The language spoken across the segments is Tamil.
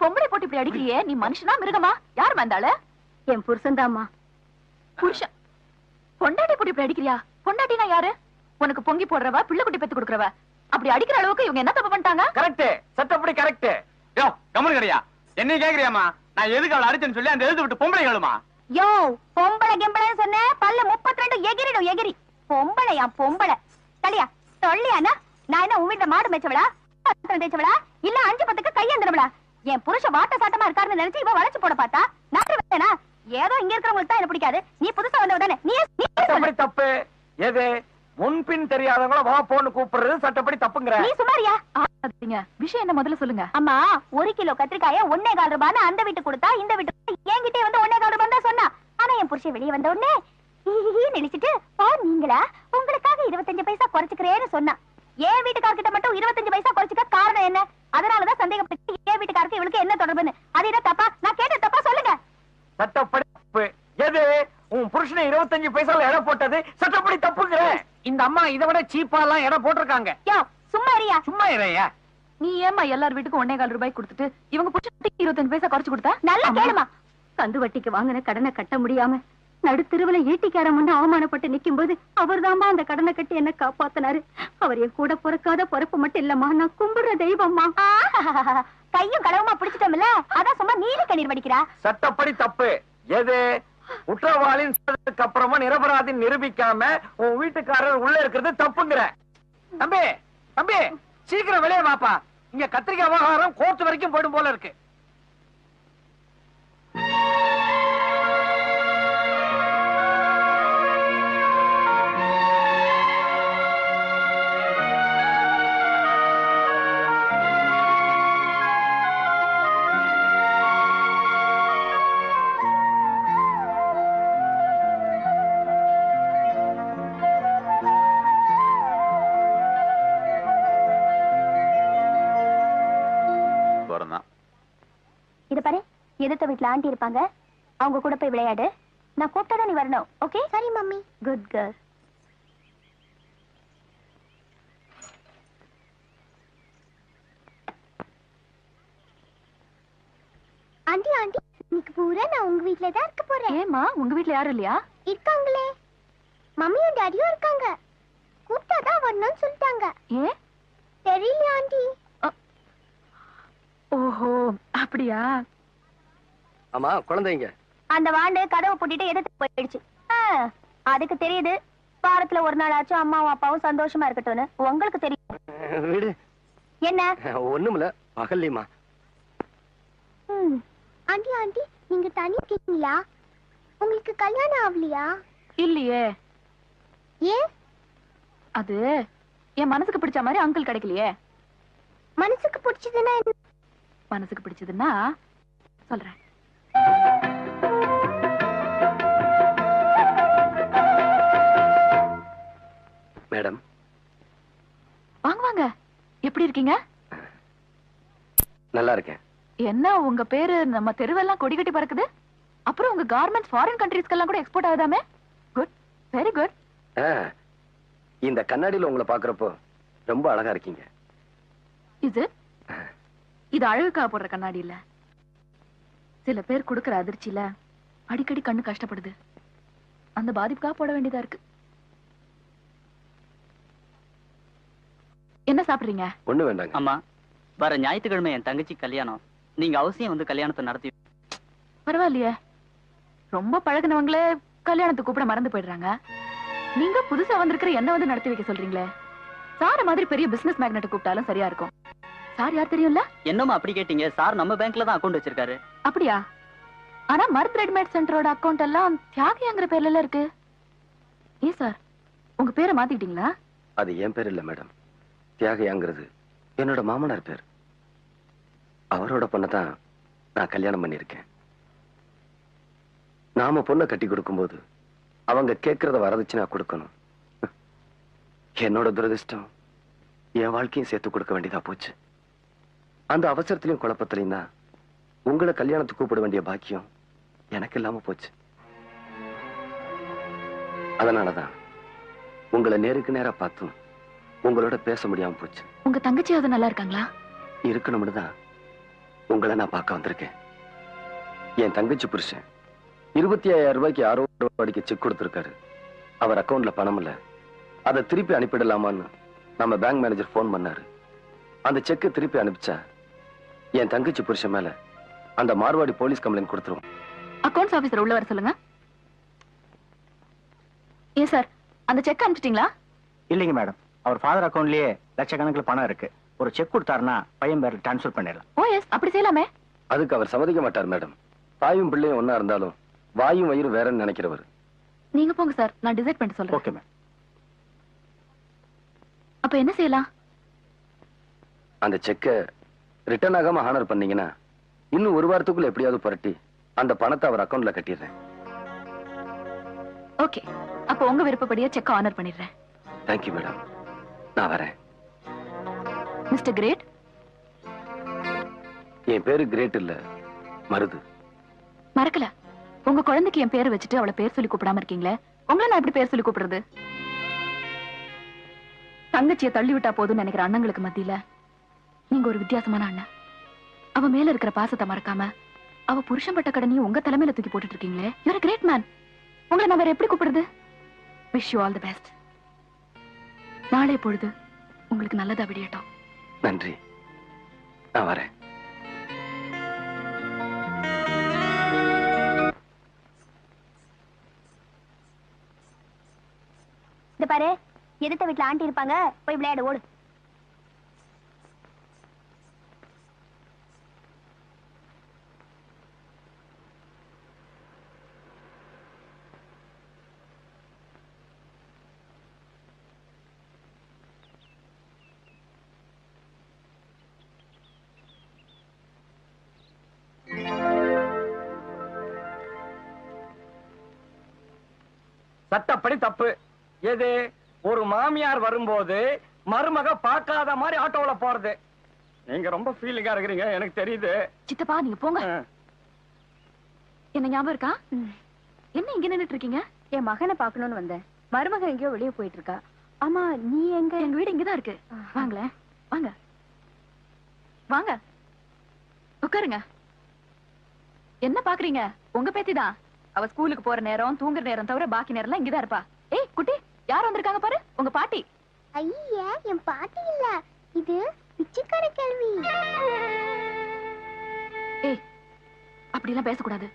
பொம்பளை போட்டு இப்படி அடிக்கிறியே, நீ மனுஷனா மிருகமா? யார் வந்தாளு? என் புருஷன் தாம்மா. புருஷன்? பொண்டாட்டி போட்டு இப்படி அடிக்கிறியா? பொண்டாட்டினா யாரு? உனக்கு பொங்கி போடுறவ, பிள்ளை குட்டி பெத்து கொடுக்கறவ. அப்படி அடிக்கிற அளவுக்கு இவங்க என்ன தப்பு பண்ணிட்டாங்க? கரெக்ட், சட்டப்படி கரெக்ட். யோ கமல் கடையா, என்ன கேக்குறியாமா? நான் எதுக்கு அவளை அடிச்சேன்னு சொல்லி அந்த எழுத்து விட்டு பொம்பளை கேளுமா? யோ பொம்பளை கிம்பளைன்னு சொன்ன பல்ல 32 எகிரிடும் எகிரி. பொம்பளையா பொம்பளை தலையா சொல்லியானா? நான் என்ன உன் வீட்டுல மாடு மேய்ச்சவளா, தேய்ச்சவளா, இல்ல 5-10க்கு கையேந்திரவளா? என் புருஷன் வாட்ட சாட்டமா இருக்காருன்னு நினைச்சு இவ வளைச்சு போட பார்த்தா நாட்டு வேணா? ஏதோ இங்க இருக்கிறவங்களுக்கு தான் என்ன பிடிக்காது. நீ புதுசா வந்தவ தானே? நீ தப்பு. எது முன்பின் தெரியாதவங்கள வா போன்னு கூப்பிடுறது சட்டப்படி தப்புங்கற. நீ சுமாரியா? விஷயம் என்ன முதல்ல சொல்லுங்க. அம்மா 1 கிலோ கத்திரிக்காய 1.25 ரூபான்னு அந்த வீட்டுக்கு கொடுத்தா இந்த வீட்டுக்கு என்கிட்டே வந்து 1.25 ரூபாய் தான் சொன்னா. ஆனா என் புருஷன் வெளியே வந்த உடனே நினைச்சிட்டு ஓ நீங்களா, உங்களுக்காக 25 பைசா குறைச்சுக்கிறேன்னு சொன்னா. என் வீட்டுக்காரர்கிட்ட மட்டும் 25 பைசா குறைச்சுக்க காரணம் என்ன? அதனாலதான் சந்தேகப்பட்டு என் வீட்டுக்காரருக்கு இவளுக்கு என்ன தொடர்புன்னு. அது என்ன தப்பா? நான் கேட்ட தப்பா சொல்லுங்க. சட்டப்படி தப்பு. எது உன் புருஷனை 25 பைசால எடை போட்டது சட்டப்படி தப்புங்கற. இந்த அம்மா இதை விட சீப்பா எல்லாம் எடை போட்டிருக்காங்க. யோ சும்மா இரியா. சும்மா இறையா. நீ ஏமா எல்லார் வீட்டுக்கும் 1.25 ரூபாய் கொடுத்துட்டு இவங்க புருஷனுக்கு 25 பைசா குறைச்சு கொடுத்தா? நல்லா கேளுமா. கந்து வட்டிக்கு வாங்கின கடனை கட்ட முடியாம நடு தெருவுல ஈட்டிக்காரன் முன்ன அவமானப்பட்டு நிக்கும் போது அவர்தாம்மா அந்த கடனை கட்டி என்ன காப்பாத்தினாரு. அவர் என் கூட பிறக்காத பிறப்பு மட்டும் இல்லம்மா, நான் கும்பிடுற தெய்வம்மா. கையும் கடவுமா பிடிச்சிட்டோம்ல, அதான் சும்மா நீலி கண்ணீர் வடிக்கிறா. சட்டப்படி தப்பு. எது குற்றவாளின் அப்புறமா நிரபராதி நிரூபிக்காம உன் வீட்டுக்காரர் உள்ள இருக்கிறது தப்புங்கிற. தம்பி தம்பி சீக்கிரம் வெளியே வாப்பா. இங்க கத்திரிக்காய் விவகாரம் கோர்ட் வரைக்கும் போயிடும் போல இருக்கு. இத பாரு, எதிர்த்த வீட்டுல ஆண்டி இருப்பாங்க, அவங்க கூட போய் விளையாடு. நான் கூப்பிட்டா நீ வரணும். ஓகே? சரி mummy. Good girl. Aunty aunty இன்னைக்கு பூரா நான் உங்க வீட்ல தான் இருக்க போறேன். ஏமா உங்க வீட்ல யாரும் இல்லையா? இருக்காங்களே, மம்மியும் டாடியும் இருக்காங்க. கூப்பிட்டா தான் வரணும்னு சொல்லிட்டாங்க. ஏன் தெரியல ஆண்டி. ஓஹோ அப்படியா? ஆமா குழந்தைங்க அந்த வாண்டு கதவை பூட்டிட்டு எதிர்த்து போயிடுச்சு. அதுக்கு தெரியுது வாரத்துல ஒரு நாள் ஆச்சும் அம்மாவும் அப்பாவும் சந்தோஷமா இருக்கட்டும்னு. உங்களுக்கு தெரியும் வீடு என்ன? ஒண்ணுமில்ல பகல்லிமா. ஆண்டி ஆண்டி நீங்க தனி இருக்கீங்களா? உங்களுக்கு கல்யாணம் ஆகலையா? இல்லையே. ஏன்? அது என் மனசுக்கு பிடிச்ச மாதிரி அங்கிள் கிடைக்கலையே. மனசுக்கு பிடிச்சதுன்னா என்ன? மனசுக்கு பிடிச்சதுன்னா சொல்றேன். மேடம் வாங்க வாங்க. எப்படி இருக்கீங்க? நல்லா இருக்கேன். என்ன உங்க பேரு நம்ம தெருவெல்லாம் கொடி கட்டி பறக்குது. அப்புறம் உங்க கார்மெண்ட்ஸ் ஃபாரின் கண்ட்ரீஸ்க்கெல்லாம் கூட எக்ஸ்போர்ட் ஆகுதாமே. Good, very good. இந்த கண்ணாடியில உங்களை பாக்குறப்போ ரொம்ப அழகா இருக்கீங்க. இது அழகுக்காக போடுற கண்ணாடி இல்ல. சில பேர் கொடுக்கிற அதிர்ச்சியில அடிக்கடி கண்ணு கஷ்டப்படுது. அந்த பாதிப்புக்காக போட வேண்டியதா இருக்கு. என்ன சாப்பிடுறீங்க? ஒண்ணு வேண்டாங்க. அம்மா, வர ஞாயிற்றுக்கிழமை என் தங்கச்சி கல்யாணம். நீங்க அவசியம் வந்து கல்யாணத்தை நடத்தி. பரவாயில்லையே, ரொம்ப பழகினவங்களே கல்யாணத்துக்கு கூப்பிட மறந்து போயிடுறாங்க. நீங்க புதுசா வந்திருக்கிற என்ன வந்து நடத்தி வைக்க சொல்றீங்களே. சார மாதிரி பெரிய பிசினஸ் மேக்னெட் கூப்பிட்டாலும் சரியா இருக்கும். சார் யார் தெரியும்ல? என்னமா அப்படி கேட்டீங்க? சார் நம்ம பேங்க்ல தான் அக்கவுண்ட் வச்சிருக்காரு. அப்படியா? ஆனா மர்த் ரெடிமேட் சென்டரோட அக்கவுண்ட் எல்லாம் தியாகிங்கிற பேர்ல இருக்கு. ஏன் சார் உங்க பேரை மாத்திட்டீங்களா? அது என் பேர் இல்ல மேடம். தியாகியாங்கிறது என்னோட மாமனார் பேர். அவரோட பொண்ணை தான் நான் கல்யாணம் பண்ணிருக்கேன். நாம பொண்ணை கட்டி கொடுக்கும்போது அவங்க கேட்கறத வரதுச்சு நான் கொடுக்கணும். என்னோட துரதிர்ஷ்டம் என் வாழ்க்கையும் சேர்த்து கொடுக்க வேண்டியதா போச்சு. அந்த அவசரத்திலையும் குழப்பத்திலையும் தான் உங்களை கல்யாணத்துக்கு கூப்பிட வேண்டிய பாக்கியம் எனக்கு இல்லாம போச்சு. அதனாலதான் உங்களை நேருக்கு நேரா பார்த்தும் உங்களோட பேச முடியாம போச்சு. உங்க தங்கச்சியாவது நல்லா இருக்காங்களா? இருக்கணும்னு தான் உங்களை நான் பார்க்க வந்திருக்கேன். என் தங்கச்சி புருஷன் 25,000 ரூபாய்க்கு யாரோ ரூபாய்க்கு செக் கொடுத்திருக்காரு. அவர் அக்கவுண்ட்ல பணம் இல்ல. அதை திருப்பி அனுப்பிடலாமான்னு நம்ம பேங்க் மேனேஜர் போன் பண்ணாரு. அந்த செக்கை திருப்பி அனுப்பிச்சா என் தங்கச்சி புருஷன் மேல அந்த மார்வாடி போலீஸ் கம்ப்ளைண்ட் கொடுத்துருவோம். அக்கவுண்ட்ஸ் ஆபீசர் உள்ள வர சொல்லுங்க. ஏன் சார், அந்த செக் அனுப்பிச்சிட்டீங்களா? இல்லைங்க மேடம், அவர் ஃபாதர் அக்கவுண்ட்லயே லட்சக்கணக்கில் பணம் இருக்கு. ஒரு செக் கொடுத்தாருன்னா பையன் பேர்ல டிரான்ஸ்ஃபர் பண்ணிடலாம். ஓ எஸ், அப்படி செய்யலாமே. அதுக்கு அவர் சம்மதிக்க மாட்டார் மேடம். தாயும் பிள்ளையும் ஒன்னா இருந்தாலும் வாயும் வயிறும் வேறன்னு நினைக்கிறவர். நீங்க போங்க சார், நான் டிசைட் பண்ணிட்டு சொல்றேன். Okay ma'am. அப்ப என்ன செய்யலாம்? அந்த செக்கை ரிட்டர்ன் ஆகாம ஹானர் பண்ணீங்கன்னா இன்னும் ஒரு வாரத்துக்குள்ள எப்படியாவது புரட்டி அந்த பணத்தை அவர் அக்கவுண்ட்ல கட்டிடுறேன். ஓகே, அப்ப உங்க விருப்பப்படியே செக் ஆனர் பண்ணிடுறேன். தேங்க்யூ மேடம், நான் வரேன். Mister great. என் பேரு கிரேட் இல்ல, மருது. மறக்கல, உங்க குழந்தைக்கு என் பேரை வச்சுட்டு அவளை பேர் சொல்லி கூப்பிடாம இருக்கீங்களே, உங்களை நான் எப்படி பேர் சொல்லி கூப்பிடுறது? தங்கச்சியை தள்ளி விட்டா போதும்னு நினைக்கிற அண்ணங்களுக்கு மத்தியில நீங்க ஒரு வித்தியாசமான அண்ணன். அவ மேல இருக்கிற பாசத்தை மறக்காம அவ புருஷன் பட்ட கடனையும் உங்க தலைமையில தூக்கி போட்டுட்டு இருக்கீங்களே. You are a great man. உங்களை நான் வேற எப்படி கூப்பிடுறது? Wish you all the best. நாளை பொழுது உங்களுக்கு நல்லதா விடியட்டும். நன்றி, நான் வரேன். இந்த பாரு, எதிர்த்த வீட்டுல ஆண்டி இருப்பாங்க, போய் விளையாட ஓடு. சட்டப்படி தப்பு. எது? ஒரு மாமியார் வரும்போது மருமக பார்க்காத மாதிரி ஆட்டோல போறது. நீங்க ரொம்ப ஃபீலிங்கா இருக்கிறீங்க, எனக்கு தெரியுது. சித்தப்பா நீங்க போங்க. என்ன ஞாபகம் இருக்கா? என்ன இங்க நின்னுட்டு இருக்கீங்க? என் மகனை பாக்கணும்னு வந்தேன். மருமக எங்கேயோ வெளியே போயிட்டு இருக்கா. ஆமா, நீ எங்க? எங்க வீடு இங்கதான் இருக்கு. வாங்களேன், வாங்க வாங்க, உட்காருங்க. என்ன பாக்குறீங்க? உங்க பேத்திதான். அவ ஸ்கூலுக்கு போற நேரம், தூங்குற நேரம் தவிர பாக்கி நேரம் இங்கதான் இருப்பா. ஏய் குட்டி, யார் வந்திருக்காங்க பாரு, உங்க பாட்டி. ஐயா, என் பாட்டி இல்ல, இது பிச்சைக்கார கேள்வி. ஏய், அப்படி எல்லாம் பேசக்கூடாது.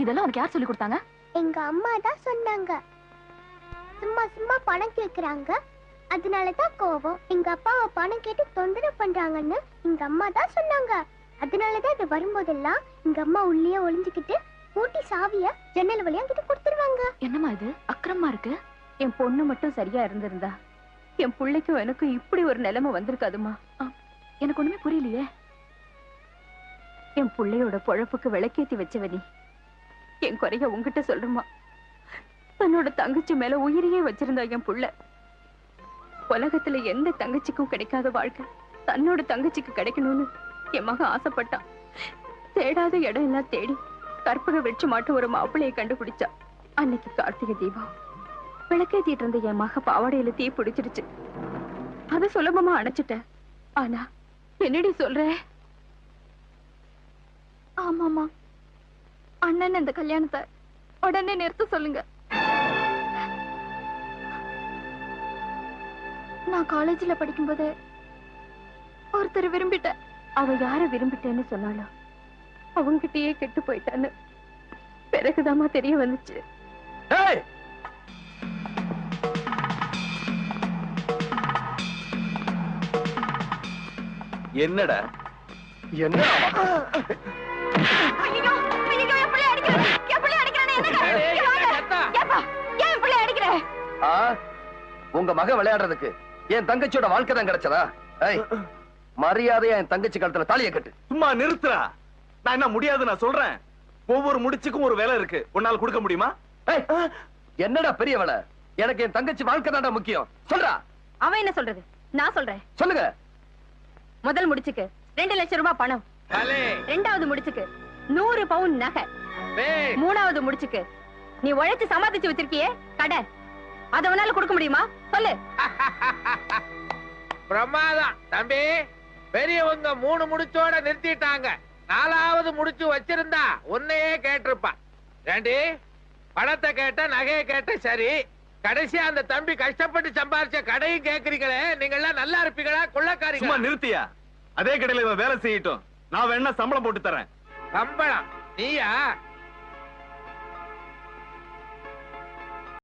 இதெல்லாம் உனக்கு யார் சொல்லி கொடுத்தாங்க? எங்க அம்மா தான் சொன்னாங்க. சும்மா சும்மா பணம் கேக்குறாங்க, அதனாலதான் கோவம். எங்க அப்பாவை பணம் கேட்டு தொந்தரவு பண்றாங்கன்னு எங்க அம்மா தான் சொன்னாங்க. அதனாலதான் இது வரும்போதெல்லாம் எங்க அம்மா உள்ளே ஒளிஞ்சுக்கிட்டு பூட்டி சாவிய ஜன்னல் வழியா கிட்ட கொடுத்துருவாங்க. என்னம்மா இது அக்கிரமா இருக்கு? என் பொண்ணு மட்டும் சரியா இருந்திருந்தா என் பிள்ளைக்கும் எனக்கும் இப்படி ஒரு நிலைமை வந்திருக்காதுமா. எனக்கு ஒண்ணுமே புரியலையே. என் பிள்ளையோட பொழப்புக்கு விளக்கேத்தி வச்சவனி என் குறைய உங்ககிட்ட சொல்றமா. தன்னோட தங்கச்சி மேல உயிரையே வச்சிருந்தா என் புள்ள. உலகத்துல எந்த தங்கச்சிக்கும் கிடைக்காத வாழ்க்கை தன்னோட தங்கச்சிக்கு கிடைக்கணும்னு என் மகன் ஆசைப்பட்டான். தேடாத இடம் எல்லாம் தேடி கற்பக வெற்றி மாட்டு ஒரு மாப்பிள்ளையை கண்டுபிடிச்சா. அன்னைக்கு கார்த்திகை தீபம் விளக்கேத்திட்டு இருந்த என் மக பாவாடையில தீ பிடிச்சிருச்சு. அது சுலபமா அணைச்சிட்டேன். ஆனா என்னடி சொல்ற? ஆமாமா, அண்ணன் இந்த கல்யாணத்தை உடனே நிறுத்த சொல்லுங்க. நான் காலேஜ்ல படிக்கும்போது ஒருத்தர் விரும்பிட்டேன். அவ யார விரும்பிட்டேன்னு சொன்னாலும் அவங்கிட்டயே கெட்டு போயிட்டான்னு பிறகுதாமா தெரிய வந்துச்சு. என்னடா என்ன? உங்க மக விளையாடுறதுக்கு என் தங்கச்சியோட வாழ்க்கை தான் கிடைச்சதா? மரியாதையா என் தங்கச்சி காலத்துல தாலியை கட்டு. சும்மா நிறுத்துறா. நான் என்ன முடியாது நான் சொல்றேன். ஒவ்வொரு முடிச்சுக்கும் ஒரு வேலை இருக்கு. உன்னால கொடுக்க முடியுமா? என்னடா பெரிய வேலை? எனக்கு என் தங்கச்சி வாழ்க்கை தான்டா முக்கியம். சொல்றா. அவன் என்ன சொல்றது? நான் சொல்றேன். சொல்லுங்க. முதல் முடிச்சுக்கு 2 லட்சம் ரூபாய் பணம். இரண்டாவது முடிச்சுக்கு 100 பவுன் நகை. மூணாவது முடிச்சுக்கு நீ உழைச்சு சமாளிச்சு வச்சிருக்கியே கடை, அத உன்னால கொடுக்க முடியுமா? சொல்லு. பிரமாதம் தம்பி. பெரியவங்க 3 முடிச்சோட நிறுத்திட்டாங்க. நாலாவது முடிச்சு வச்சிருந்தா உன்னையே கேட்டிருப்பா. ஏண்டி பணத்தை கேட்ட நகையை கேட்ட சரி, கடைசியா அந்த தம்பி கஷ்டப்பட்டு சம்பாரிச்ச கடையும் கேக்குறீங்களே, நீங்க எல்லாம் நல்லா இருப்பீங்களா கொள்ளக்காரீங்க? சும்மா நிறுத்தியா? அதே கடையில இவன் வேலை செய்யட்டும், நான் வேணா சம்பளம் போட்டு தரேன். சம்பளம் நீயா?